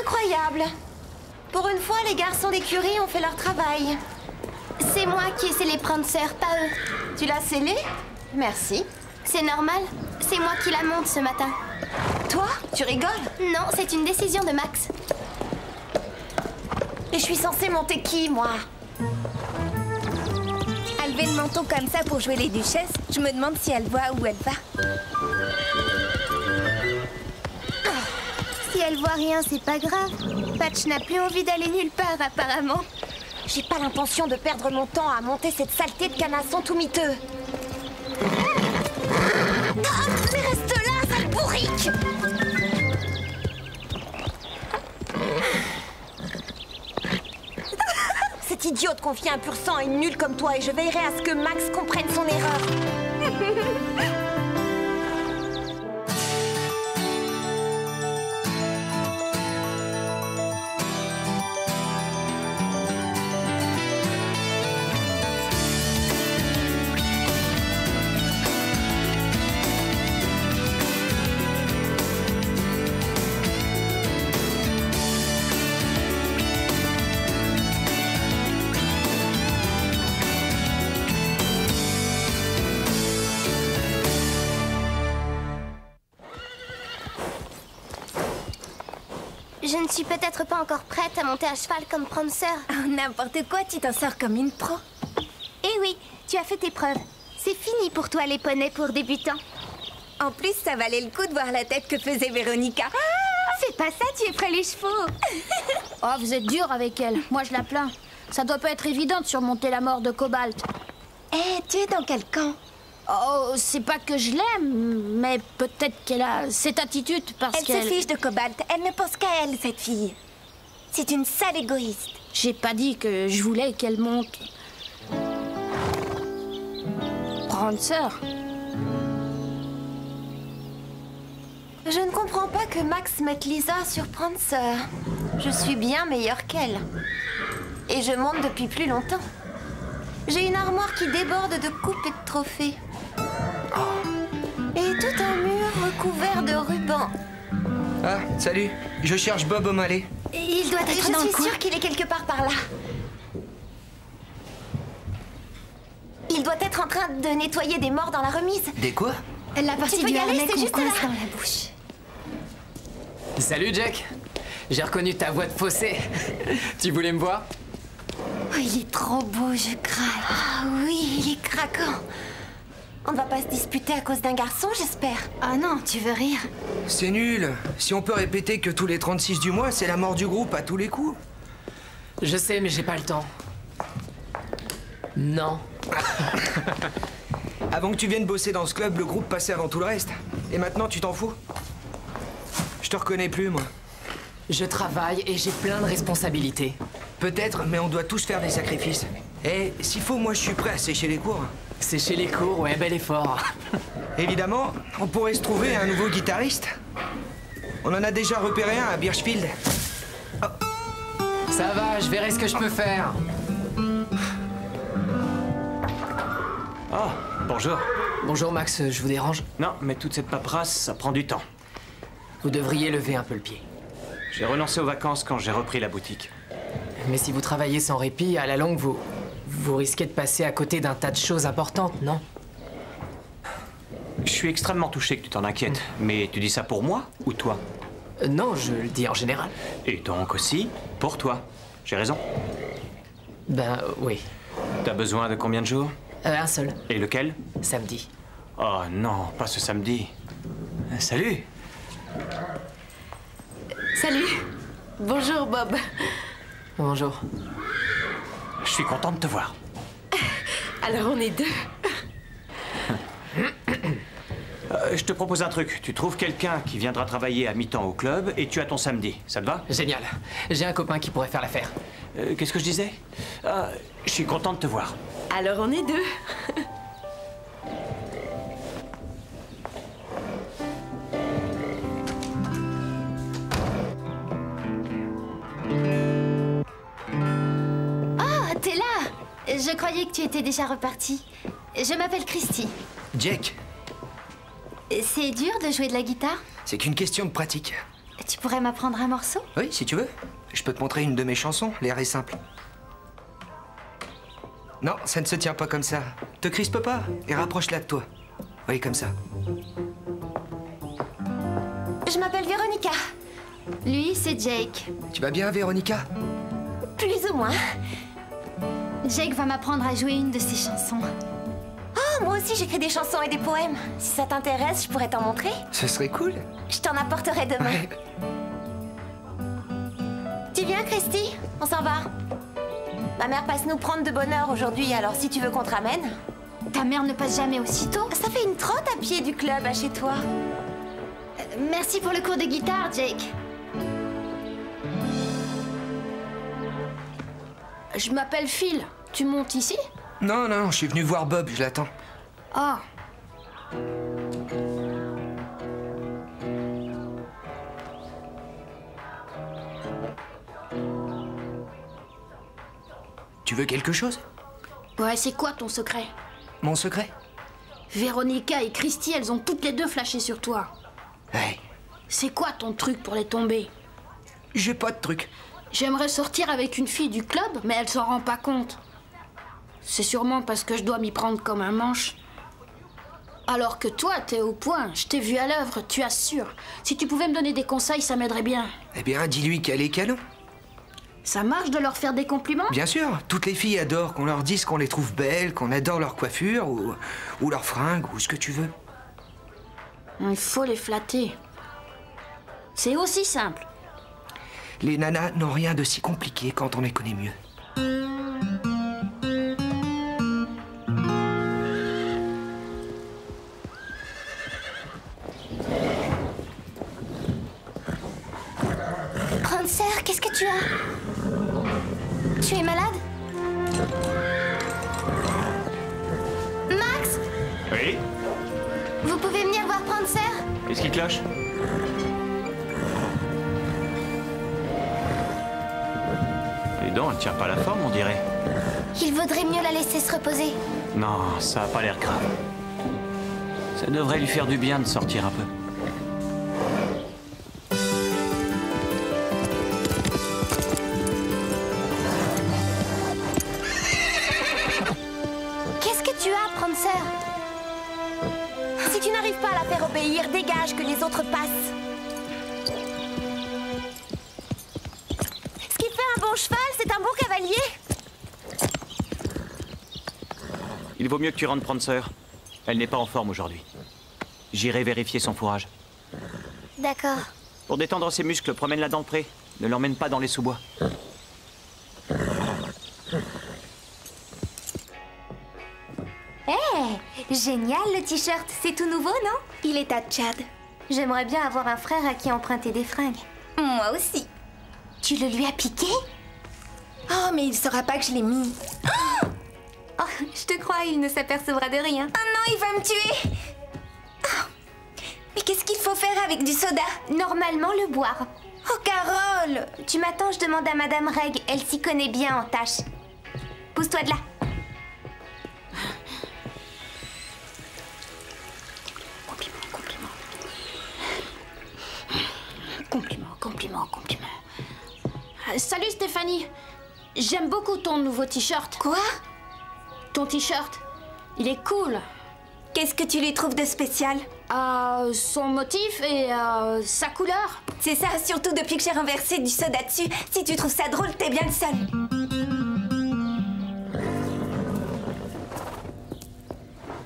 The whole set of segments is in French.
Incroyable! Pour une fois, les garçons d'écurie ont fait leur travail. C'est moi qui ai scellé Prancer, pas eux. Tu l'as scellé? Merci. C'est normal, c'est moi qui la monte ce matin. Toi? Tu rigoles? Non, c'est une décision de Max. Et je suis censée monter qui, moi? À lever le menton comme ça pour jouer les duchesses, je me demande si elle voit où elle va. Si elle voit rien, c'est pas grave. Patch n'a plus envie d'aller nulle part, apparemment. J'ai pas l'intention de perdre mon temps à monter cette saleté de canasson tout miteux. Ah, mais reste là, sale bourrique! Cette idiote confie un pur sang à une nulle comme toi et je veillerai à ce que Max comprenne son erreur. Je ne suis peut-être pas encore prête à monter à cheval comme Prancer. Oh, n'importe quoi, tu t'en sors comme une pro. Eh oui, tu as fait tes preuves. C'est fini pour toi les poneys pour débutants. En plus, ça valait le coup de voir la tête que faisait Véronica. Fais pas ça, tu effraies les chevaux. Oh, vous êtes dur avec elle. Moi, je la plains. Ça doit pas être évident de surmonter la mort de Cobalt. Eh, tu es dans quel camp? Oh, c'est pas que je l'aime, mais peut-être qu'elle a cette attitude parce Elle qu'elle... se fiche de Cobalt. Elle ne pense qu'à elle, cette fille. C'est une sale égoïste. J'ai pas dit que je voulais qu'elle monte. Prancer. Je ne comprends pas que Max mette Lisa sur Prancer. Je suis bien meilleure qu'elle. Et je monte depuis plus longtemps. J'ai une armoire qui déborde de coupes et de trophées. Et tout un mur recouvert de rubans. Ah, salut. Je cherche Bob O'Malley. Il doit être Je dans le suis coin. sûre qu'il est quelque part par là. Il doit être en train de nettoyer des morts dans la remise. Des quoi? La partie Tu peux du y aller, harnais c'est qu'on juste coince là. dans la bouche. Salut Jack. J'ai reconnu ta voix de fossé. Tu voulais me voir? Oh, il est trop beau, je craque. Ah oui, il est craquant. On ne va pas se disputer à cause d'un garçon, j'espère. Ah non, tu veux rire? C'est nul. Si on peut répéter que tous les 36 du mois, c'est la mort du groupe à tous les coups. Je sais, mais j'ai pas le temps. Non. Avant que tu viennes bosser dans ce club, le groupe passait avant tout le reste. Et maintenant, tu t'en fous? Je te reconnais plus, moi. Je travaille et j'ai plein de responsabilités. Peut-être, mais on doit tous faire des sacrifices. Et s'il faut, moi, je suis prêt à sécher les cours. Sécher les cours, ouais, bel effort. Évidemment, on pourrait se trouver un nouveau guitariste. On en a déjà repéré un à Birchfield. Ça va, je verrai ce que je peux faire. Oh, bonjour. Bonjour Max, je vous dérange? Non, mais toute cette paperasse, ça prend du temps. Vous devriez lever un peu le pied. J'ai renoncé aux vacances quand j'ai repris la boutique. Mais si vous travaillez sans répit, à la longue, vous risquez de passer à côté d'un tas de choses importantes, non? Je suis extrêmement touché que tu t'en inquiètes. Mais tu dis ça pour moi ou toi? Non, je le dis en général. Et donc aussi pour toi. J'ai raison? Ben, oui. T'as besoin de combien de jours? Un seul. Et lequel? Samedi. Oh non, pas ce samedi. Salut. Salut. Bonjour, Bob. Bonjour. Je suis content de te voir. Alors on est deux. Je te propose un truc. Tu trouves quelqu'un qui viendra travailler à mi-temps au club et tu as ton samedi. Ça te va? Génial. J'ai un copain qui pourrait faire l'affaire. Qu'est-ce que je disais? Je suis content de te voir. Alors on est deux. Oh, t'es là! Je croyais que tu étais déjà reparti. Je m'appelle Christy. Jack, C'est dur de jouer de la guitare? c'est qu'une question de pratique. Tu pourrais m'apprendre un morceau? Oui, si tu veux. Je peux te montrer une de mes chansons, l'air est simple. Non, ça ne se tient pas comme ça. Te crispe pas et rapproche-la de toi. Oui, comme ça. Je m'appelle Véronica. Lui, c'est Jake. Tu vas bien, Véronica? Plus ou moins. Jake va m'apprendre à jouer une de ses chansons. Oh, moi aussi j'écris des chansons et des poèmes. Si ça t'intéresse, je pourrais t'en montrer. Ce serait cool. Je t'en apporterai demain. Ouais. Tu viens, Christy? On s'en va. Ma mère passe nous prendre de bonne heure aujourd'hui, alors si tu veux qu'on te ramène. Ta mère ne passe jamais aussitôt. Ça fait une trotte à pied du club à chez toi. Merci pour le cours de guitare, Jake. Je m'appelle Phil. Tu montes ici? Non, non, je suis venu voir Bob, je l'attends. Ah. Tu veux quelque chose? Ouais, c'est quoi ton secret? Mon secret? Véronica et Christy, elles ont toutes les deux flashé sur toi. Hey, C'est quoi ton truc pour les tomber? j'ai pas de truc. J'aimerais sortir avec une fille du club, mais elle s'en rend pas compte. C'est sûrement parce que je dois m'y prendre comme un manche. Alors que toi, t'es au point. Je t'ai vu à l'œuvre, tu assures. Si tu pouvais me donner des conseils, ça m'aiderait bien. Eh bien, dis-lui qu'elle est canon. Ça marche de leur faire des compliments? Bien sûr, toutes les filles adorent qu'on leur dise qu'on les trouve belles, qu'on adore leur coiffure ou leurs fringues ou ce que tu veux. Il faut les flatter. C'est aussi simple. Les nanas n'ont rien de si compliqué quand on les connaît mieux. Prancer, qu'est-ce que tu as? Tu es malade? Max? Oui? Vous pouvez venir voir Prancer? Qu'est-ce qui cloche? Et donc, elle tient pas la forme, on dirait. Il vaudrait mieux la laisser se reposer. Non, ça a pas l'air grave. Ça devrait lui faire du bien de sortir un peu. Qu'est-ce que tu as, Prancer? Si tu n'arrives pas à la faire obéir, dégage que les autres passent. Ce qui fait un bon cheval, c'est un bon cavalier. Il vaut mieux que tu rentres Prancer. Elle n'est pas en forme aujourd'hui. J'irai vérifier son fourrage. D'accord. Pour détendre ses muscles, promène-la dans le pré. Ne l'emmène pas dans les sous-bois. Génial le t-shirt, c'est tout nouveau, non? Il est à Tchad. J'aimerais bien avoir un frère à qui emprunter des fringues. Moi aussi. Tu le lui as piqué? Oh, mais il saura pas que je l'ai mis. Oh, je te crois, il ne s'apercevra de rien. Oh non, il va me tuer. Oh. Mais qu'est-ce qu'il faut faire avec du soda? Normalement, le boire. Oh, Carole! Tu m'attends, je demande à Madame Reg, elle s'y connaît bien en tâches. Pousse-toi de là. Compliment. Salut Stéphanie. J'aime beaucoup ton nouveau t-shirt. Quoi? Ton t-shirt, il est cool. Qu'est-ce que tu lui trouves de spécial? Son motif et sa couleur. C'est ça, surtout depuis que j'ai renversé du soda dessus. Si tu trouves ça drôle, t'es bien le seul.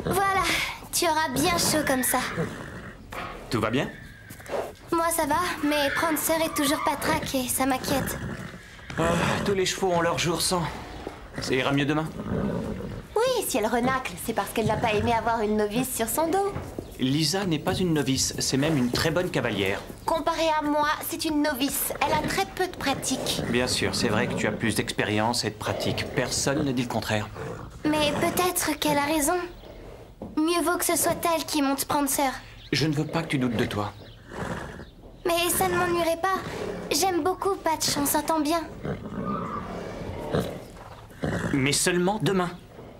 Voilà, tu auras bien chaud comme ça. Tout va bien? Moi, ça va, mais Prancer est toujours patraque et ça m'inquiète. Oh, tous les chevaux ont leur jour sans. Ça ira mieux demain? Oui, si elle renacle, c'est parce qu'elle n'a pas aimé avoir une novice sur son dos. Lisa n'est pas une novice, c'est même une très bonne cavalière. Comparée à moi, c'est une novice. Elle a très peu de pratique. Bien sûr, c'est vrai que tu as plus d'expérience et de pratique. Personne ne dit le contraire. Mais peut-être qu'elle a raison. Mieux vaut que ce soit elle qui monte Prancer. Je ne veux pas que tu doutes de toi. Mais ça ne m'ennuierait pas. J'aime beaucoup Patch, on s'entend bien. Mais seulement demain.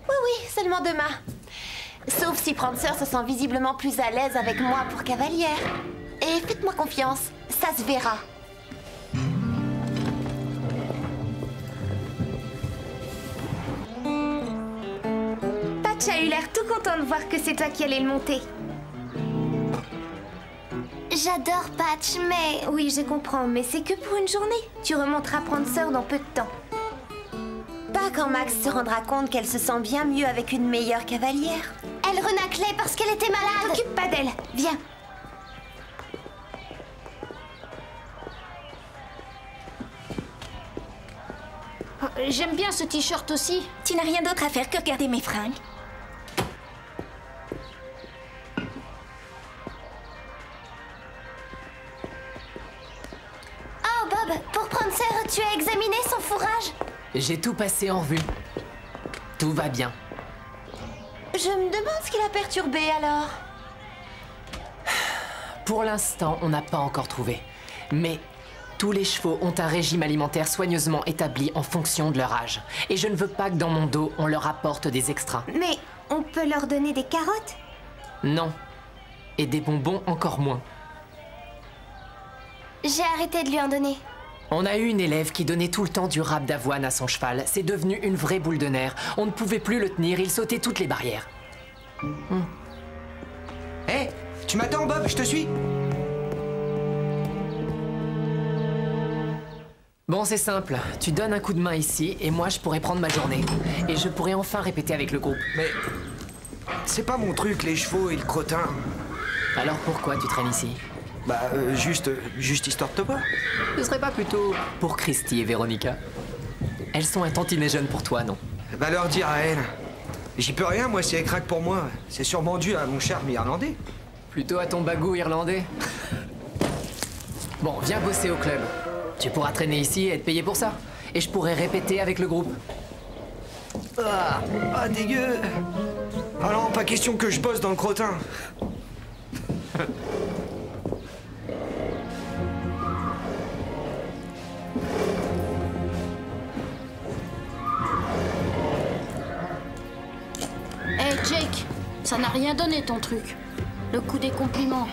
Oui, seulement demain. Sauf si Prancer se sent visiblement plus à l'aise avec moi pour cavalière. Et faites-moi confiance, ça se verra. Patch a eu l'air tout content de voir que c'est toi qui allais le monter. J'adore Patch, mais... Oui, je comprends, mais c'est que pour une journée. Tu remonteras Prancer dans peu de temps. Pas quand Max se rendra compte qu'elle se sent bien mieux avec une meilleure cavalière. Elle renaclait parce qu'elle était malade. T'occupe pas d'elle, viens. J'aime bien ce t-shirt aussi. Tu n'as rien d'autre à faire que regarder mes fringues. Oh Bob, pour Prancer, tu as examiné son fourrage? J'ai tout passé en revue. Tout va bien. Je me demande ce qui l'a perturbé alors. Pour l'instant, on n'a pas encore trouvé. Mais tous les chevaux ont un régime alimentaire soigneusement établi en fonction de leur âge. Et je ne veux pas que dans mon dos, on leur apporte des extras. Mais on peut leur donner des carottes? Non. Et des bonbons encore moins. J'ai arrêté de lui en donner. On a eu une élève qui donnait tout le temps du râpe d'avoine à son cheval. C'est devenu une vraie boule de nerfs. On ne pouvait plus le tenir, il sautait toutes les barrières. Hé, tu m'attends, Bob, je te suis. Bon, c'est simple. Tu donnes un coup de main ici, et moi, je pourrais prendre ma journée. Et je pourrais enfin répéter avec le groupe. Mais c'est pas mon truc, les chevaux et le crottin. Alors pourquoi tu traînes ici? Bah, juste histoire de te voir. Ce serait pas plutôt pour Christy et Véronica? Elles sont un tantinet jeune pour toi, non? Va leur dire à elle. J'y peux rien, moi, si elle craque pour moi. C'est sûrement dû à mon charme irlandais. Plutôt à ton bagou irlandais. Bon, viens bosser au club. Tu pourras traîner ici et être payé pour ça. Et je pourrais répéter avec le groupe. Ah, dégueu. Ah non, pas question que je bosse dans le crottin. Hey Jake, ça n'a rien donné ton truc. Le coup des compliments.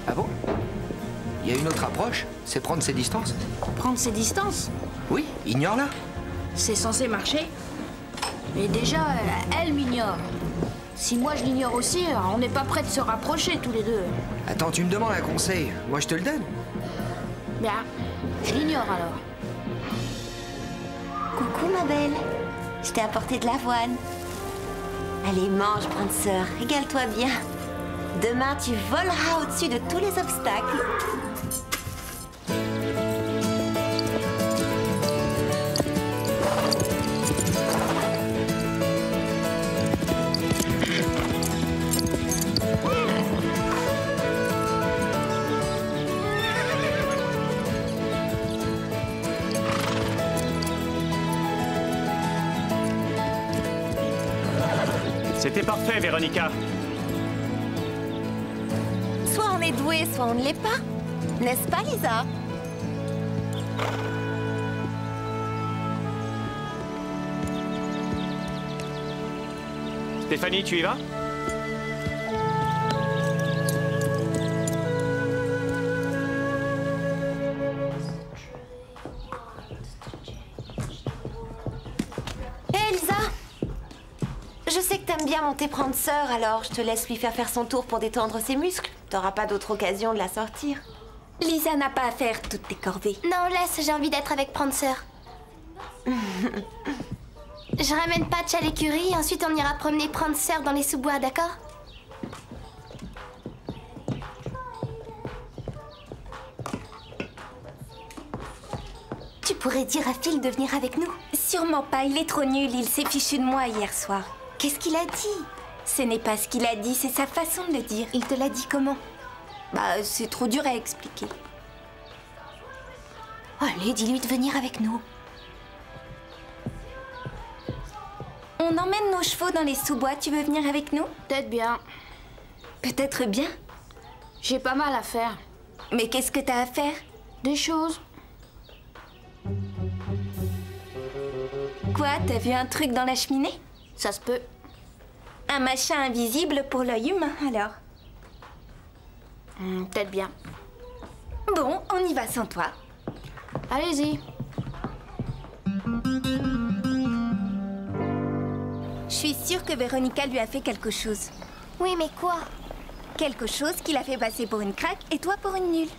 Ah bon? Il y a une autre approche, c'est prendre ses distances. Prendre ses distances, Oui, ignore-la. c'est censé marcher. Mais déjà, elle m'ignore. Si moi je l'ignore aussi, on n'est pas prêts de se rapprocher tous les deux. Attends, tu me demandes un conseil, moi je te le donne. Bien, je l'ignore alors. Coucou ma belle. Je t'ai apporté de l'avoine. Allez, mange, Prancer, régale-toi bien. Demain, tu voleras au-dessus de tous les obstacles. C'était parfait, Véronica. Soit on est doué, soit on ne l'est pas. N'est-ce pas, Lisa? Stéphanie, tu y vas? Hé, Lisa! Je sais que t'aimes bien monter Prancer, alors je te laisse lui faire son tour pour détendre ses muscles. T'auras pas d'autre occasion de la sortir. Lisa n'a pas à faire toutes tes corvées. Non, laisse, j'ai envie d'être avec Prancer. Je ramène Patch à l'écurie et ensuite on ira promener Prancer dans les sous-bois, d'accord? Tu pourrais dire à Phil de venir avec nous. Sûrement pas, il est trop nul, il s'est fichu de moi hier soir. Qu'est-ce qu'il a dit? Ce n'est pas ce qu'il a dit, c'est sa façon de le dire. Il te l'a dit comment? Bah, c'est trop dur à expliquer. Allez, dis-lui de venir avec nous. On emmène nos chevaux dans les sous-bois, tu veux venir avec nous? Peut-être bien. Peut-être bien. J'ai pas mal à faire. Mais qu'est-ce que t'as à faire? Des choses. Quoi, t'as vu un truc dans la cheminée? Ça se peut. Un machin invisible pour l'œil humain, alors? Peut-être bien. Bon, on y va sans toi. Allez-y. Je suis sûre que Véronica lui a fait quelque chose. Oui, mais quoi? Quelque chose qui l'a fait passer pour une craque et toi pour une nulle.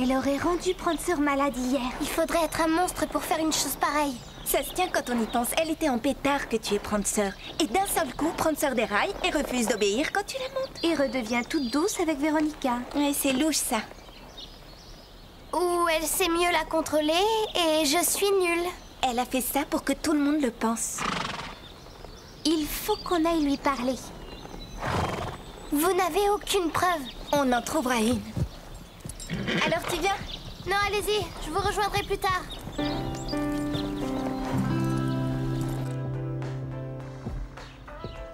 Elle aurait rendu Prancer malade hier. Il faudrait être un monstre pour faire une chose pareille. Ça se tient quand on y pense. Elle était en pétard que tu es Prancer. Et d'un seul coup, Prancer déraille et refuse d'obéir quand tu la montes. Et redevient toute douce avec Véronica. Ouais, c'est louche ça. Ou elle sait mieux la contrôler et je suis nulle. Elle a fait ça pour que tout le monde le pense. Il faut qu'on aille lui parler. Vous n'avez aucune preuve. On en trouvera une. Alors tu viens? Non, allez-y, je vous rejoindrai plus tard.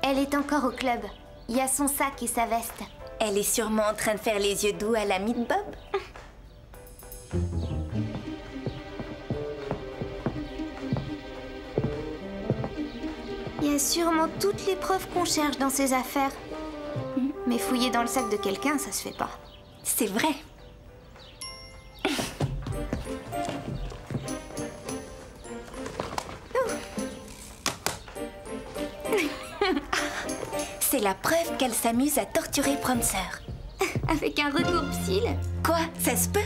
Elle est encore au club. Il y a son sac et sa veste. Elle est sûrement en train de faire les yeux doux à l'ami de Bob. Il y a sûrement toutes les preuves qu'on cherche dans ces affaires. Mais fouiller dans le sac de quelqu'un, ça se fait pas. C'est vrai. C'est la preuve qu'elle s'amuse à torturer Prancer. Avec un retour-cils? Quoi? Ça se peut?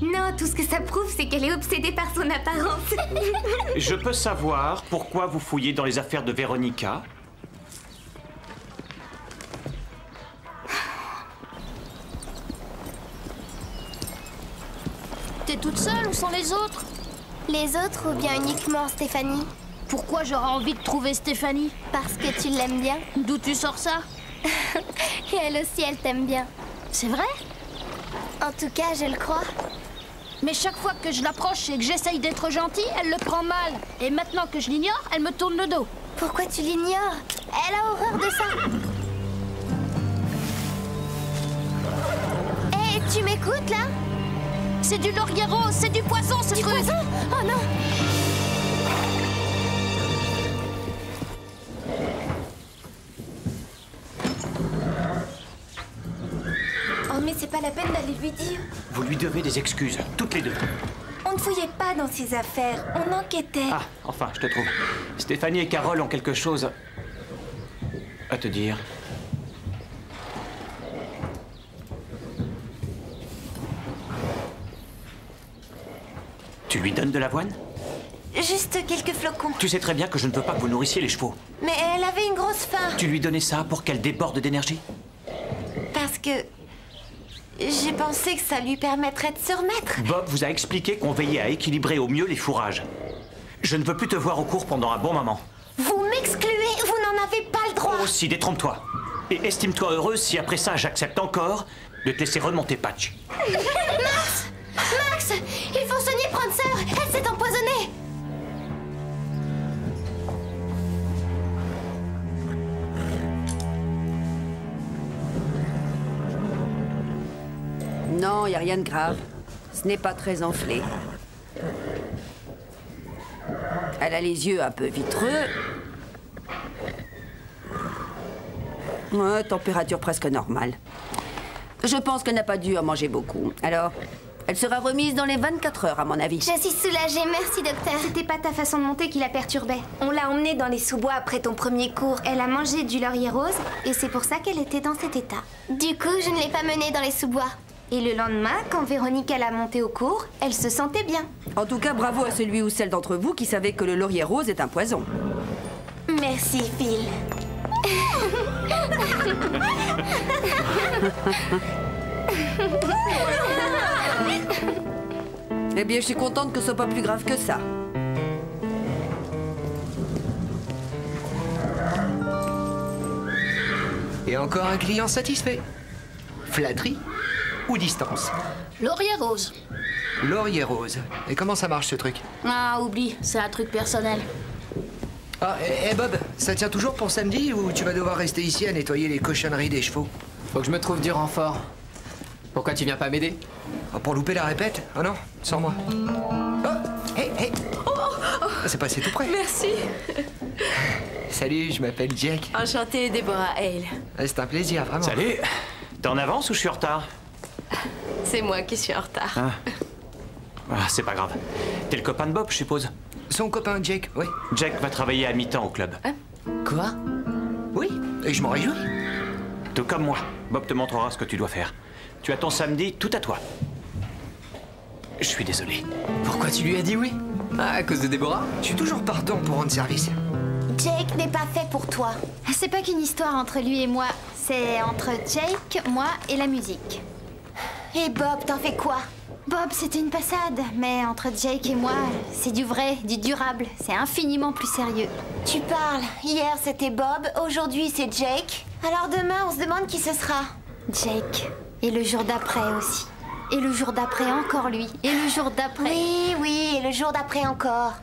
Non, tout ce que ça prouve, c'est qu'elle est obsédée par son apparence. Je peux savoir pourquoi vous fouillez dans les affaires de Véronica? T'es toute seule ou sont les autres? Les autres ou bien uniquement Stéphanie? Pourquoi j'aurais envie de trouver Stéphanie? Parce que tu l'aimes bien. D'où tu sors ça? Et elle aussi, elle t'aime bien. C'est vrai? En tout cas, je le crois. Mais chaque fois que je l'approche et que j'essaye d'être gentille, elle le prend mal. Et maintenant que je l'ignore, elle me tourne le dos. Pourquoi tu l'ignores? Elle a horreur de ça. Hé, tu m'écoutes là? C'est du laurier rose, c'est du poison ce Du truc. poison? Oh non! Oh mais c'est pas la peine d'aller lui dire. Vous lui devez des excuses, toutes les deux. On ne fouillait pas dans ses affaires, on enquêtait. Ah, enfin, je te trouve. Stéphanie et Carole ont quelque chose à te dire. Tu lui donnes de l'avoine? Juste quelques flocons. Tu sais très bien que je ne veux pas que vous nourrissiez les chevaux. Mais elle avait une grosse faim. Tu lui donnais ça pour qu'elle déborde d'énergie? Parce que... j'ai pensé que ça lui permettrait de se remettre. Bob vous a expliqué qu'on veillait à équilibrer au mieux les fourrages. Je ne veux plus te voir au cours pendant un bon moment. Vous m'excluez, vous n'en avez pas le droit. Aussi, détrompe-toi. Et estime-toi heureuse si après ça j'accepte encore de te laisser remonter Patch. Max! Max! Il faut soigner Prancer! Elle s'est empoisonnée! Non, il n'y a rien de grave. Ce n'est pas très enflé. Elle a les yeux un peu vitreux. Ouais, température presque normale. Je pense qu'elle n'a pas dû en manger beaucoup. Alors, elle sera remise dans les 24 heures, à mon avis. Je suis soulagée, merci docteur. C'était pas ta façon de monter qui la perturbait. On l'a emmenée dans les sous-bois après ton premier cours. Elle a mangé du laurier rose et c'est pour ça qu'elle était dans cet état. Du coup, je ne l'ai pas menée dans les sous-bois. Et le lendemain, quand Véronique l'a montée au cours, elle se sentait bien. En tout cas, bravo à celui ou celle d'entre vous qui savait que le laurier rose est un poison. Merci, Phil. Eh bien, je suis contente que ce soit pas plus grave que ça. Et encore un client satisfait. Flatterie ou distance? Laurier rose. Laurier rose. Et comment ça marche ce truc? Ah, oublie, c'est un truc personnel. Ah, et Bob, ça tient toujours pour samedi ou tu vas devoir rester ici à nettoyer les cochonneries des chevaux? Faut que je me trouve du renfort. Pourquoi tu viens pas m'aider? Ah, pour louper la répète? Ah non, sans moi. Oh, hé, hé. C'est passé tout près. Merci. Salut, je m'appelle Jack. Enchantée, Deborah Hale. C'est un plaisir, vraiment. Salut. T'es en avance ou je suis en retard? C'est moi qui suis en retard. Ah. Ah, c'est pas grave. T'es le copain de Bob, je suppose? Son copain Jake, oui. Jake va travailler à mi-temps au club. Quoi? Oui, et je m'en réjouis. Tout comme moi. Bob te montrera ce que tu dois faire. Tu as ton samedi tout à toi. Je suis désolé. Pourquoi tu lui as dit oui? Ah, à cause de Déborah? Je suis toujours partant pour rendre service. Jake n'est pas fait pour toi. C'est pas qu'une histoire entre lui et moi, c'est entre Jake, moi et la musique. Et Bob, t'en fais quoi? Bob, c'était une passade, mais entre Jake et moi, c'est du vrai, du durable, c'est infiniment plus sérieux. Tu parles. Hier c'était Bob, aujourd'hui c'est Jake. Alors demain on se demande qui ce sera. Jake. Et le jour d'après aussi. Et le jour d'après encore lui. Et le jour d'après. Oui, et le jour d'après encore.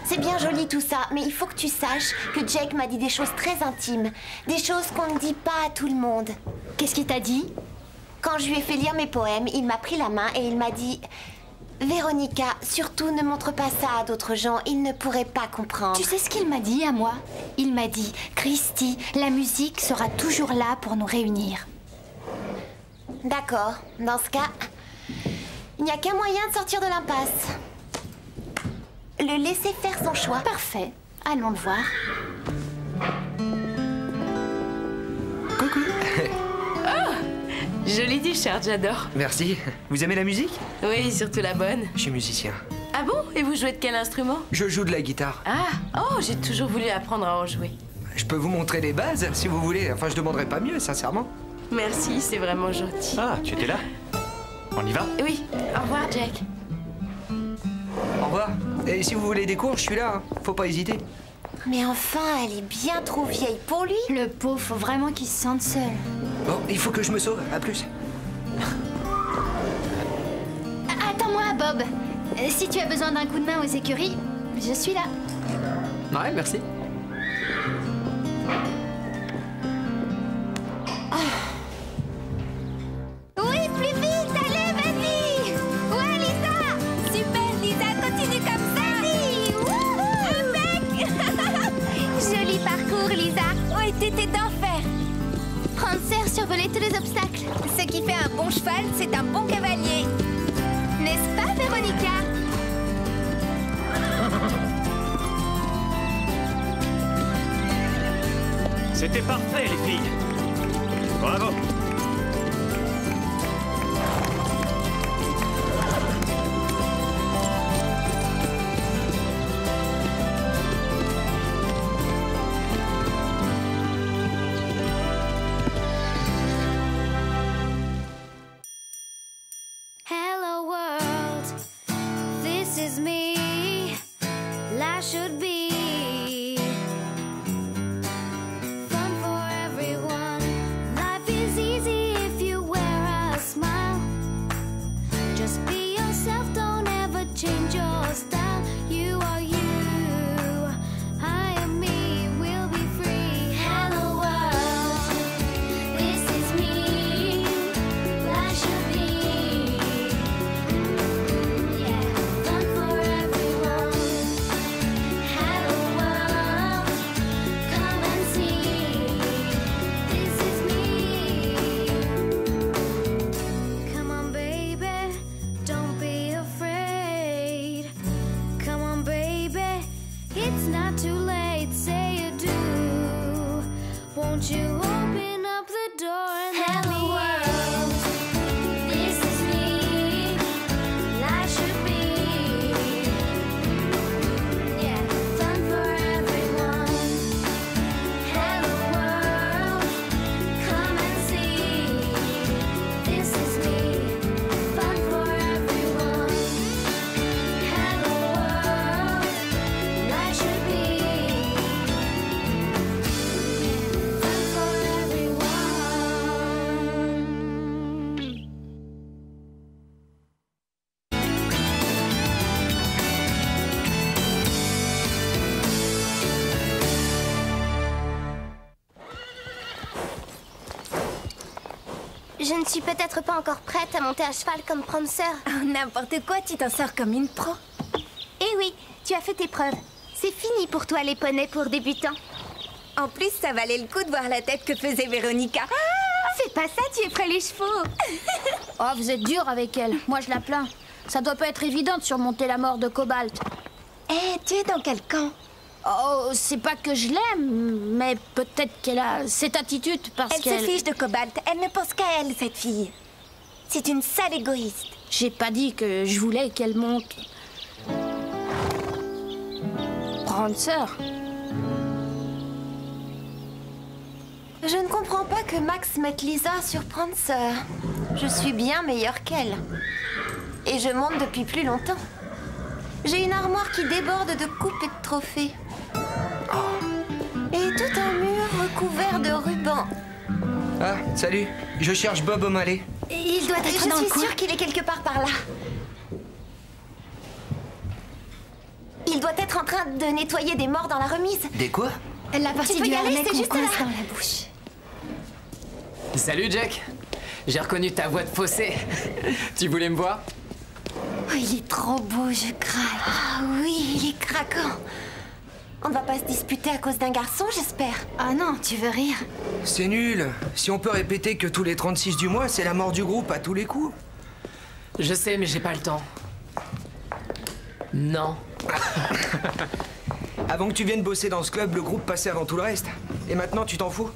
C'est bien joli tout ça, mais il faut que tu saches que Jake m'a dit des choses très intimes. Des choses qu'on ne dit pas à tout le monde. Qu'est-ce qu'il t'a dit? Quand je lui ai fait lire mes poèmes, il m'a pris la main et il m'a dit... Véronica, surtout ne montre pas ça à d'autres gens, ils ne pourraient pas comprendre. Tu sais ce qu'il m'a dit à moi? Il m'a dit, Christy, la musique sera toujours là pour nous réunir. D'accord, dans ce cas, il n'y a qu'un moyen de sortir de l'impasse. Le laisser faire son choix. Parfait, allons le voir. Coucou. Jolie t-shirt, j'adore. Merci. Vous aimez la musique? Oui, surtout la bonne. Je suis musicien. Ah bon? Et vous jouez de quel instrument? Je joue de la guitare. Ah, oh, j'ai toujours voulu apprendre à en jouer. Je peux vous montrer les bases, si vous voulez. Enfin, je demanderai pas mieux, sincèrement. Merci, c'est vraiment gentil. Ah, tu étais là? On y va? Oui, au revoir, Jack. Au revoir. Et si vous voulez des cours, je suis là. Hein. Faut pas hésiter. Mais enfin, elle est bien trop vieille pour lui. Le pauvre, faut vraiment qu'il se sente seul. Bon, il faut que je me sauve. À plus. Attends-moi, Bob. Si tu as besoin d'un coup de main aux écuries, je suis là. Ouais, merci. Oui, plus vite, allez, vas-y. Ouais, Lisa. Super, Lisa, continue comme ça. Vas-y. Wouhou, impec. Joli parcours, Lisa. Oui, t'étais d'enfer. Prancer survolait tous les obstacles. Ce qui fait un bon cheval, c'est un bon cavalier. N'est-ce pas, Véronica? C'était parfait, les filles. Bravo. Hello world, this is me. Life should be fun for everyone. Life is easy if you wear a smile. Just be yourself, don't ever change your style. You are you, I am me, we'll be free. Hello world, this is me. Life should be fun for everyone. Hello world, come and see. This is me. Come on, baby, don't be afraid. Come on, baby, it's not too late. Say you do. Won't you open up the door and let me in? This is me. Life should be fun for everyone. Hello world, come and see. This is me. Fun for everyone. Hello world, life should be fun for everyone. Je ne suis peut-être pas encore prête à monter à cheval comme Prancer. Oh, n'importe quoi, tu t'en sors comme une pro. Eh oui, tu as fait tes preuves. C'est fini pour toi les poneys pour débutants. En plus, ça valait le coup de voir la tête que faisait Véronica. Fais pas ça, tu effraies les chevaux. Oh, vous êtes dur avec elle. Moi, je la plains. Ça doit pas être évident de surmonter la mort de Cobalt. Eh, tu es dans quel camp? Oh, c'est pas que je l'aime, mais peut-être qu'elle a cette attitude parce Elle qu'elle... se fiche de Cobalt. Elle ne pense qu'à elle, cette fille. C'est une sale égoïste. J'ai pas dit que je voulais qu'elle monte. Prancer. Je ne comprends pas que Max mette Lisa sur Prancer. Je suis bien meilleure qu'elle. Et je monte depuis plus longtemps. J'ai une armoire qui déborde de coupes et de trophées. Et tout un mur recouvert de rubans. Ah, salut. Je cherche Bob O'Malley. Il doit être dans Je le suis coin. sûre qu'il est quelque part par là. Il doit être en train de nettoyer des morts dans la remise. Des quoi? La partie Tu peux du y aller, harnais c'est qu'on juste coince là. dans la bouche. Salut Jack. J'ai reconnu ta voix de fossé. Tu voulais me voir? Oh, il est trop beau, je craque. Ah oui, il est craquant. On ne va pas se disputer à cause d'un garçon, j'espère. Ah non, tu veux rire? C'est nul. Si on peut répéter que tous les 36 du mois, c'est la mort du groupe à tous les coups. Je sais, mais j'ai pas le temps. Non. Avant que tu viennes bosser dans ce club, le groupe passait avant tout le reste. Et maintenant, tu t'en fous?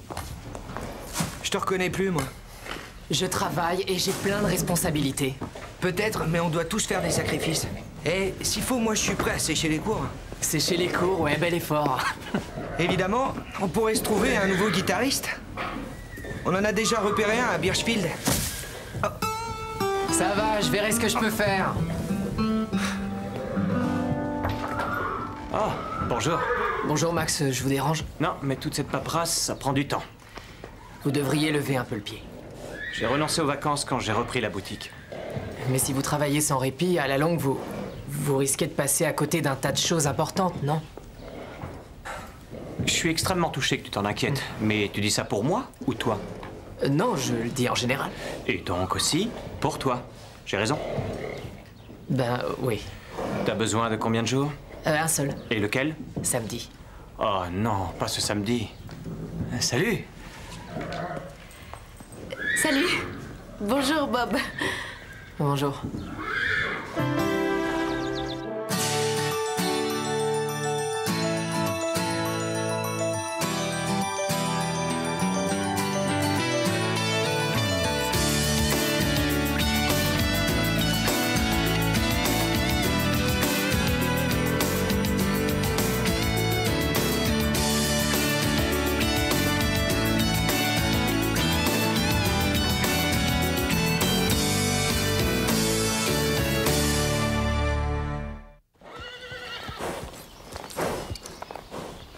Je te reconnais plus, moi. Je travaille et j'ai plein de responsabilités. Peut-être, mais on doit tous faire des sacrifices. Et s'il faut, moi je suis prêt à sécher les cours. Sécher les cours, ouais, bel effort. Évidemment, on pourrait se trouver un nouveau guitariste. On en a déjà repéré un à Birchfield. Ça va, je verrai ce que je peux faire. Oh, bonjour. Bonjour Max, je vous dérange? Non, mais toute cette paperasse, ça prend du temps. Vous devriez lever un peu le pied. J'ai renoncé aux vacances quand j'ai repris la boutique. Mais si vous travaillez sans répit, à la longue, vous risquez de passer à côté d'un tas de choses importantes, non? Je suis extrêmement touché que tu t'en inquiètes. Mais tu dis ça pour moi ou toi? Non, je le dis en général. Et donc aussi pour toi. J'ai raison. Ben oui. T'as besoin de combien de jours? Un seul. Et lequel? Samedi. Oh non, pas ce samedi. Salut. Salut. Bonjour, Bob. Bonjour.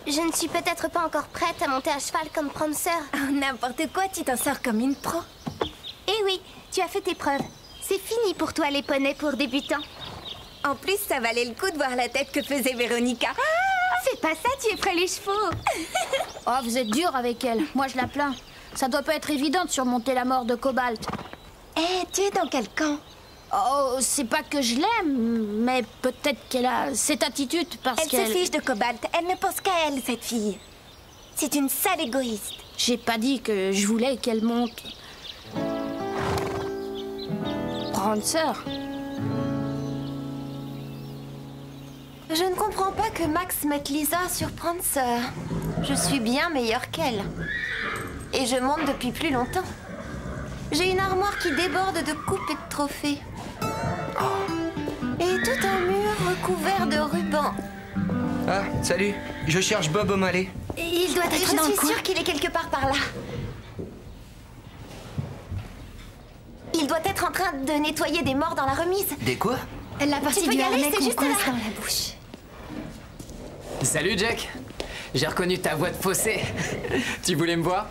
Je ne suis peut-être pas encore prête à monter à cheval comme Prancer. Oh, n'importe quoi, tu t'en sors comme une pro. Eh oui, tu as fait tes preuves. C'est fini pour toi les poneys pour débutants. En plus, ça valait le coup de voir la tête que faisait Véronica. C'est pas ça, tu effraies les chevaux. Oh, vous êtes dur avec elle. Moi, je la plains. Ça doit pas être évident de surmonter la mort de Cobalt. Eh, tu es dans quel camp? Oh, c'est pas que je l'aime, mais peut-être qu'elle a cette attitude parce Elle qu'elle... se fiche de Cobalt. Elle ne pense qu'à elle, cette fille. C'est une sale égoïste. J'ai pas dit que je voulais qu'elle monte. Prancer. Je ne comprends pas que Max mette Lisa sur Prancer. Je suis bien meilleure qu'elle. Et je monte depuis plus longtemps. J'ai une armoire qui déborde de coupes et de trophées. Et tout un mur recouvert de rubans. Ah, salut. Je cherche Bob O'Malley. Il doit être Je dans le suis coin. sûre qu'il est quelque part par là. Il doit être en train de nettoyer des morts dans la remise. Des quoi? La partie Tu peux du y aller, harnais c'est qu'on juste coince là. dans la bouche. Salut Jack. J'ai reconnu ta voix de fossé. Tu voulais me voir?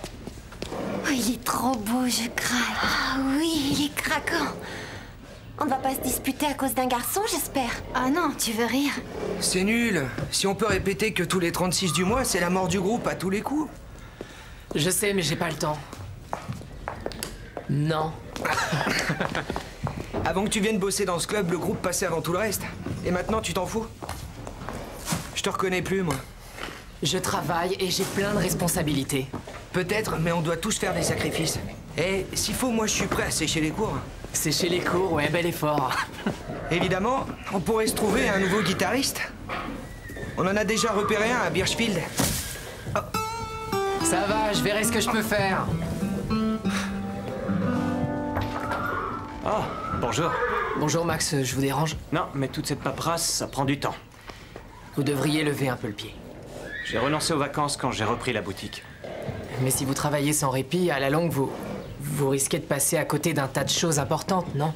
Oh, il est trop beau, je craque. Ah oui, il est craquant. On ne va pas se disputer à cause d'un garçon, j'espère. Ah non, tu veux rire? C'est nul. Si on peut répéter que tous les 36 du mois, c'est la mort du groupe à tous les coups. Je sais, mais j'ai pas le temps. Non. Avant que tu viennes bosser dans ce club, le groupe passait avant tout le reste. Et maintenant, tu t'en fous? Je te reconnais plus, moi. Je travaille et j'ai plein de responsabilités. Peut-être, mais on doit tous faire des sacrifices. Et s'il faut, moi je suis prêt à sécher les cours. Sécher les cours, ouais, bel effort. Évidemment, on pourrait se trouver un nouveau guitariste. On en a déjà repéré un à Birchfield. Ça va, je verrai ce que je peux faire. Oh, bonjour. Bonjour Max, je vous dérange? Non, mais toute cette paperasse, ça prend du temps. Vous devriez lever un peu le pied. J'ai renoncé aux vacances quand j'ai repris la boutique. Mais si vous travaillez sans répit, à la longue, vous risquez de passer à côté d'un tas de choses importantes, non?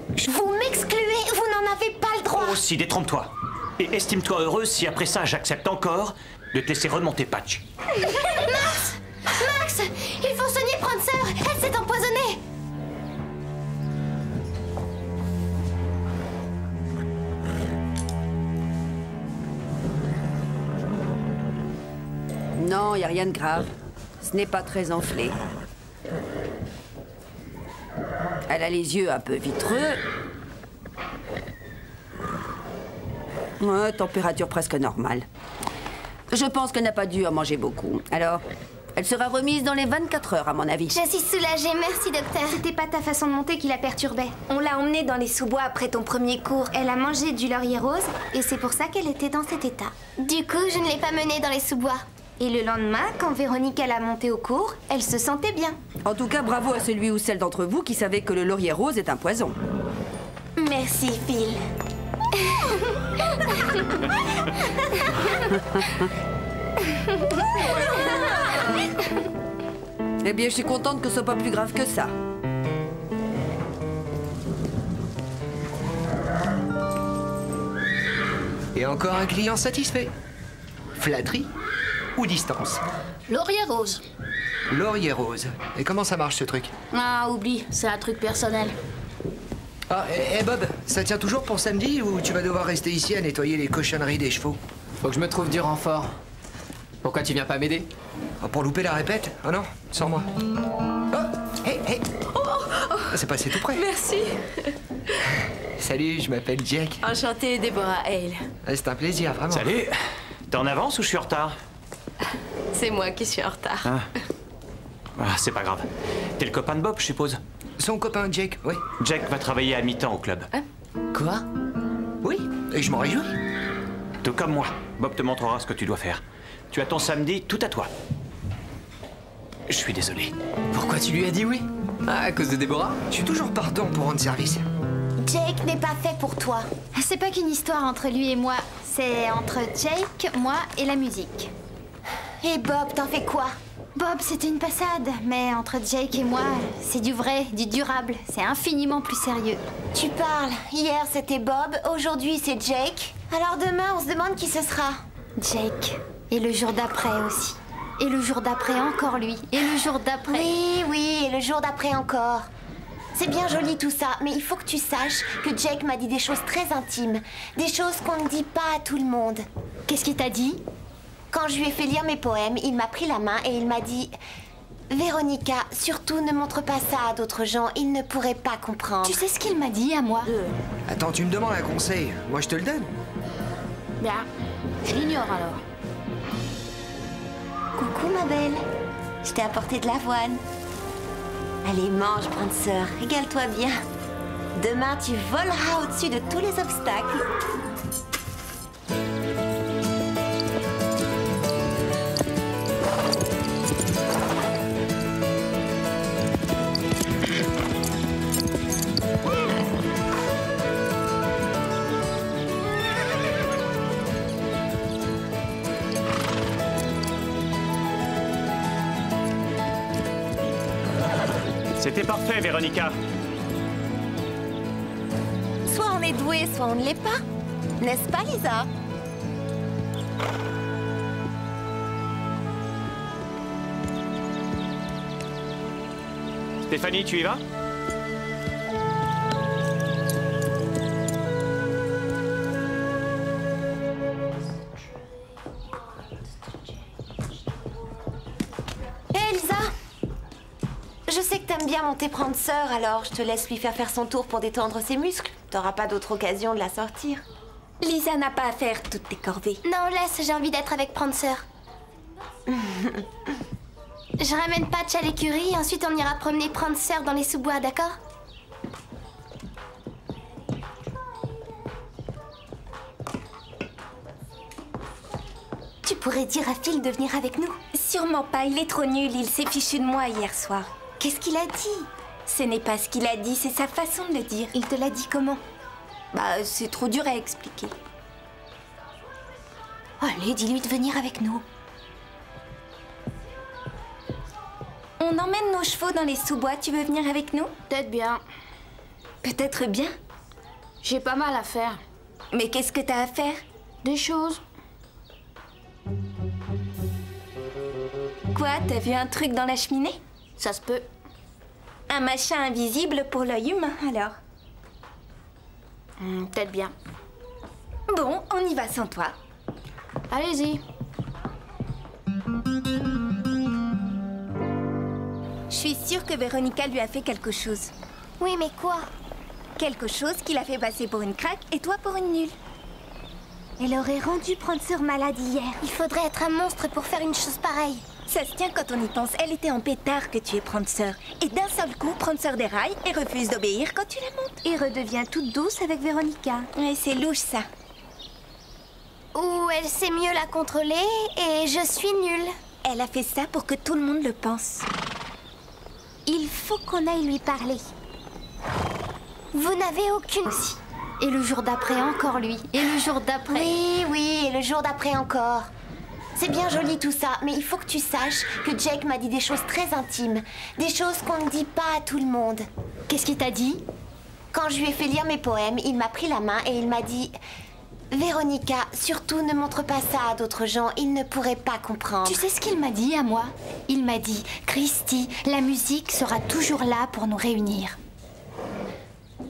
Vous m'excluez, vous n'en avez pas le droit. Oh, si, détrompe-toi. Et estime-toi heureuse si après ça, j'accepte encore de te laisser remonter Patch. Max! Max! Il faut soigner Prancer! Elle s'est empoisonnée! Non, y a rien de grave. Ce n'est pas très enflé. Elle a les yeux un peu vitreux. Ouais, température presque normale. Je pense qu'elle n'a pas dû en manger beaucoup. Alors, elle sera remise dans les 24 heures, à mon avis. Je suis soulagée, merci docteur. C'était pas ta façon de monter qui la perturbait. On l'a emmenée dans les sous-bois après ton premier cours. Elle a mangé du laurier rose et c'est pour ça qu'elle était dans cet état. Du coup, je ne l'ai pas menée dans les sous-bois. Et le lendemain, quand Véronique l'a montée au cours, elle se sentait bien. En tout cas, bravo à celui ou celle d'entre vous qui savait que le laurier rose est un poison. Merci, Phil. Eh bien, je suis contente que ce soit pas plus grave que ça. Et encore un client satisfait. Flatterie ou distance? Laurier rose. Laurier rose. Et comment ça marche ce truc? Ah, oublie, c'est un truc personnel. Ah, et Bob, ça tient toujours pour samedi ou tu vas devoir rester ici à nettoyer les cochonneries des chevaux? Faut que je me trouve du renfort. Pourquoi tu viens pas m'aider? Ah, pour louper la répète? Oh non, sans moi. Oh, hé, hé. C'est passé tout près. Merci. Salut, je m'appelle Jack. Enchantée, Deborah Hale. C'est un plaisir, vraiment. Salut. T'es en avance ou je suis en retard? C'est moi qui suis en retard. Ah, c'est pas grave. T'es le copain de Bob, je suppose? Son copain Jack, oui. Jack va travailler à mi-temps au club. Quoi? Oui, et je m'en réjouis. Tout comme moi. Bob te montrera ce que tu dois faire. Tu as ton samedi tout à toi. Je suis désolé. Pourquoi tu lui as dit oui? Ah, à cause de Déborah? Je suis toujours partant pour rendre service. Jake n'est pas fait pour toi. C'est pas qu'une histoire entre lui et moi. C'est entre Jake, moi et la musique. Et Bob, t'en fais quoi? Bob, c'était une passade, mais entre Jake et moi, c'est du vrai, du durable. C'est infiniment plus sérieux. Tu parles. Hier, c'était Bob. Aujourd'hui, c'est Jake. Alors demain, on se demande qui ce sera. Jake. Et le jour d'après aussi. Et le jour d'après encore lui. Et le jour d'après... Oui, oui, et le jour d'après encore. C'est bien joli tout ça, mais il faut que tu saches que Jake m'a dit des choses très intimes. Des choses qu'on ne dit pas à tout le monde. Qu'est-ce qu'il t'a dit? Quand je lui ai fait lire mes poèmes, il m'a pris la main et il m'a dit... Véronica, surtout ne montre pas ça à d'autres gens, ils ne pourraient pas comprendre. Tu sais ce qu'il m'a dit à moi? Attends, tu me demandes un conseil. Moi, je te le donne. Bien, je l'ignore alors. Coucou ma belle, je t'ai apporté de l'avoine. Allez, mange, Prancer, régale-toi bien. Demain, tu voleras au-dessus de tous les obstacles. C'était parfait, Véronica. Soit on est doué, soit on ne l'est pas. N'est-ce pas, Lisa? Stéphanie, tu y vas? Hé, Lisa! Je sais que t'aimes bien monter Prancer, alors je te laisse lui faire son tour pour détendre ses muscles. T'auras pas d'autre occasion de la sortir. Lisa n'a pas à faire toutes tes corvées. Non, laisse, j'ai envie d'être avec Prancer. Je ramène Patch à l'écurie et ensuite on ira promener Prancer dans les sous-bois, d'accord? Tu pourrais dire à Phil de venir avec nous? Sûrement pas, il est trop nul, il s'est fichu de moi hier soir. Qu'est-ce qu'il a dit? Ce n'est pas ce qu'il a dit, c'est sa façon de le dire. Il te l'a dit comment? Bah, c'est trop dur à expliquer. Allez, dis-lui de venir avec nous. On emmène nos chevaux dans les sous-bois, tu veux venir avec nous? Peut-être bien. Peut-être bien. J'ai pas mal à faire. Mais qu'est-ce que t'as à faire? Des choses. Quoi, t'as vu un truc dans la cheminée? Ça se peut. Un machin invisible pour l'œil humain, alors? Peut-être bien. Bon, on y va sans toi. Allez-y. Je suis sûre que Véronica lui a fait quelque chose. Oui, mais quoi? Quelque chose qui l'a fait passer pour une craque et toi pour une nulle. Elle aurait rendu Prancer malade hier. Il faudrait être un monstre pour faire une chose pareille. Ça se tient quand on y pense. Elle était en pétard que tu es Prancer. Et d'un seul coup, Prancer déraille et refuse d'obéir quand tu la montes. Et redevient toute douce avec Véronica. Ouais, c'est louche ça. Ou elle sait mieux la contrôler et je suis nulle. Elle a fait ça pour que tout le monde le pense. Il faut qu'on aille lui parler. Vous n'avez aucune... Aussi. Et le jour d'après, encore lui. Et le jour d'après... Oui, oui, et le jour d'après encore. C'est bien joli tout ça, mais il faut que tu saches que Jake m'a dit des choses très intimes. Des choses qu'on ne dit pas à tout le monde. Qu'est-ce qu'il t'a dit? Quand je lui ai fait lire mes poèmes, il m'a pris la main et il m'a dit... Véronica, surtout ne montre pas ça à d'autres gens, ils ne pourraient pas comprendre. Tu sais ce qu'il m'a dit à moi? Il m'a dit, Christy, la musique sera toujours là pour nous réunir.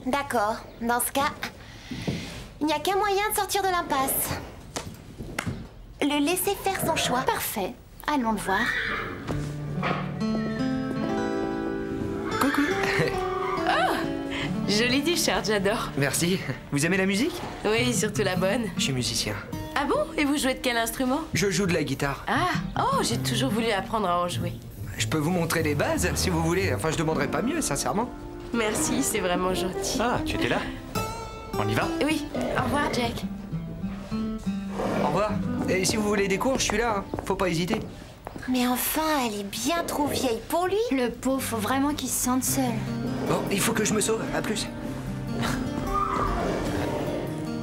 D'accord, dans ce cas, il n'y a qu'un moyen de sortir de l'impasse. Le laisser faire son choix. Parfait, allons le voir. Coucou. Jolie t-shirt, j'adore. Merci. Vous aimez la musique? Oui, surtout la bonne. Je suis musicien. Ah bon? Et vous jouez de quel instrument? Je joue de la guitare. Ah, oh, j'ai toujours voulu apprendre à en jouer. Je peux vous montrer les bases, si vous voulez. Enfin, je demanderai pas mieux, sincèrement. Merci, c'est vraiment gentil. Ah, tu étais là? On y va? Oui, au revoir, Jack. Au revoir. Et si vous voulez des cours, je suis là. Hein. Faut pas hésiter. Mais enfin, elle est bien trop vieille pour lui. Le pauvre, faut vraiment qu'il se sente seul. Bon, il faut que je me sauve. À plus.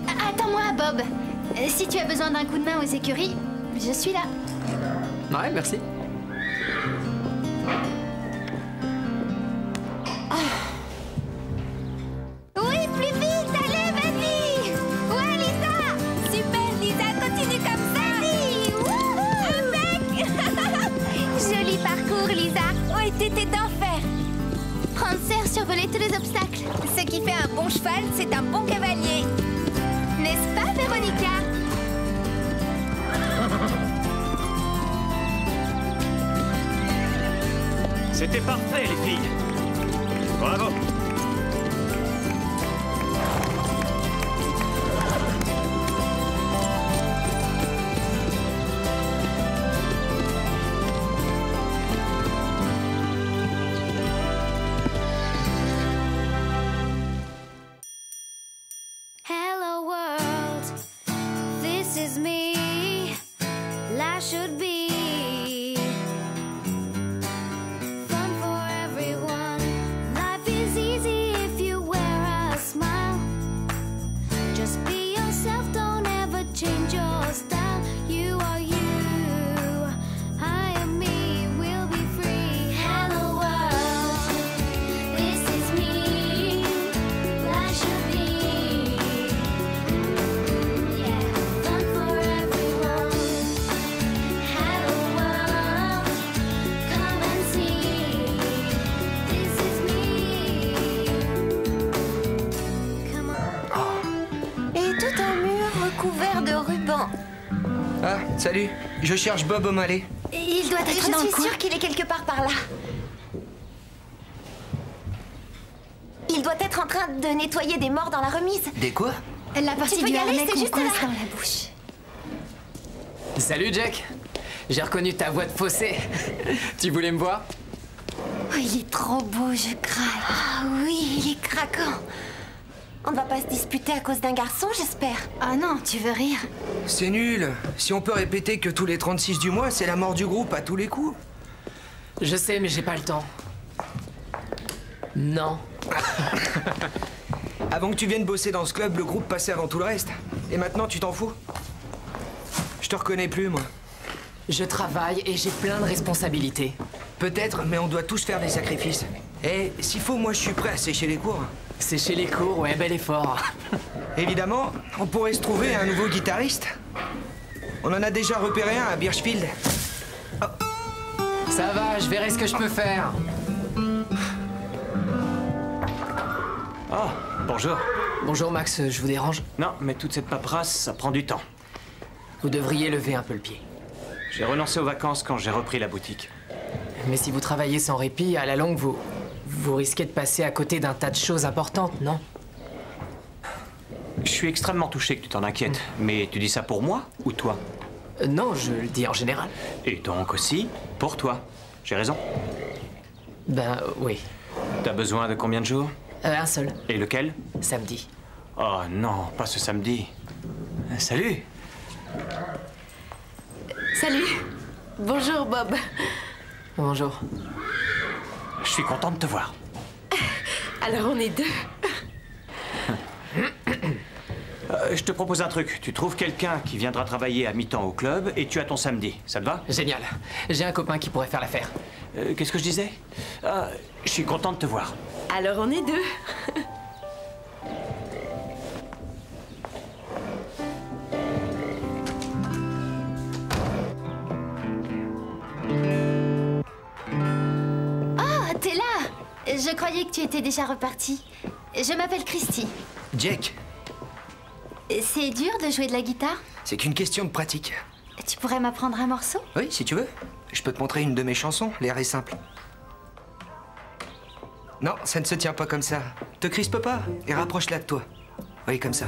Attends-moi, Bob. Si tu as besoin d'un coup de main aux écuries, je suis là. Ouais, merci. Oui, plus vite, allez, vas-y. Ouais, Lisa. Super, Lisa, continue comme ça. Vas-y. Wouhou. Impec. Joli parcours, Lisa. Oui, t'étais d'enfer. Prancer survolait tous les obstacles. Ce qui fait un bon cheval, c'est un bon cavalier. N'est-ce pas, Véronica? C'était parfait, les filles. Bravo. Hello world, this is me. Life should be fun for everyone. Life is easy if you wear a smile. Just be yourself, don't ever change your style. You are you, I am me, we'll be free. Hello world, this is me. Life should be fun for everyone. Hello world, come and see. This is me. Come on. Et tout un mur recouvert de rubans. Ah, salut. Je cherche Bob O'Malley. Il doit être Je dans le suis coin. sûre qu'il est quelque part par là. Il doit être en train de nettoyer des morts dans la remise. Des quoi? La partie Tu peux du y aller, harnais c'est qu'on juste coince là. dans la bouche. Salut, Jack. J'ai reconnu ta voix de fossé. Tu voulais me voir? Oh, il est trop beau, je craque. Ah oui, il est craquant. On ne va pas se disputer à cause d'un garçon, j'espère. Oh non, tu veux rire? C'est nul. Si on peut répéter que tous les 36 du mois, c'est la mort du groupe à tous les coups. Je sais, mais j'ai pas le temps. Non. Avant que tu viennes bosser dans ce club, le groupe passait avant tout le reste. Et maintenant, tu t'en fous? Je te reconnais plus, moi. Je travaille et j'ai plein de responsabilités. Peut-être, mais on doit tous faire des sacrifices. Et s'il faut, moi, je suis prêt à sécher les cours. Sécher les cours, ouais, bel effort. Évidemment, on pourrait se trouver un nouveau guitariste. On en a déjà repéré un à Birchfield. Ça va, je verrai ce que je peux faire. Oh, bonjour. Bonjour Max, je vous dérange? Non, mais toute cette paperasse, ça prend du temps. Vous devriez lever un peu le pied. J'ai renoncé aux vacances quand j'ai repris la boutique. Mais si vous travaillez sans répit, à la longue, vous risquez de passer à côté d'un tas de choses importantes, non? Je suis extrêmement touché que tu t'en inquiètes. Mais tu dis ça pour moi ou toi? Non, je le dis en général. Et donc aussi pour toi. J'ai raison? Ben oui. T'as besoin de combien de jours? Un seul. Et lequel? Samedi. Oh non, pas ce samedi. Salut. Salut. Bonjour, Bob. Bonjour. Je suis content de te voir. Alors on est deux. Je te propose un truc. Tu trouves quelqu'un qui viendra travailler à mi-temps au club et tu as ton samedi. Ça te va? Génial. J'ai un copain qui pourrait faire l'affaire. Qu'est-ce que je disais? Je suis content de te voir. Alors on est deux. Oh, t'es là! Je croyais que tu étais déjà reparti. Je m'appelle Christy. Jack, C'est dur de jouer de la guitare? c'est qu'une question de pratique. Tu pourrais m'apprendre un morceau? Oui, si tu veux. Je peux te montrer une de mes chansons, l'air est simple. Non, ça ne se tient pas comme ça. Te crispe pas et rapproche-la de toi. Oui, comme ça.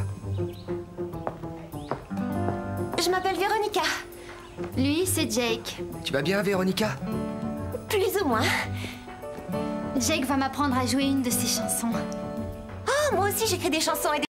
Je m'appelle Véronica. Lui, c'est Jake. Tu vas bien, Véronica? Plus ou moins. Jake va m'apprendre à jouer une de ses chansons. Oh, moi aussi j'écris des chansons et des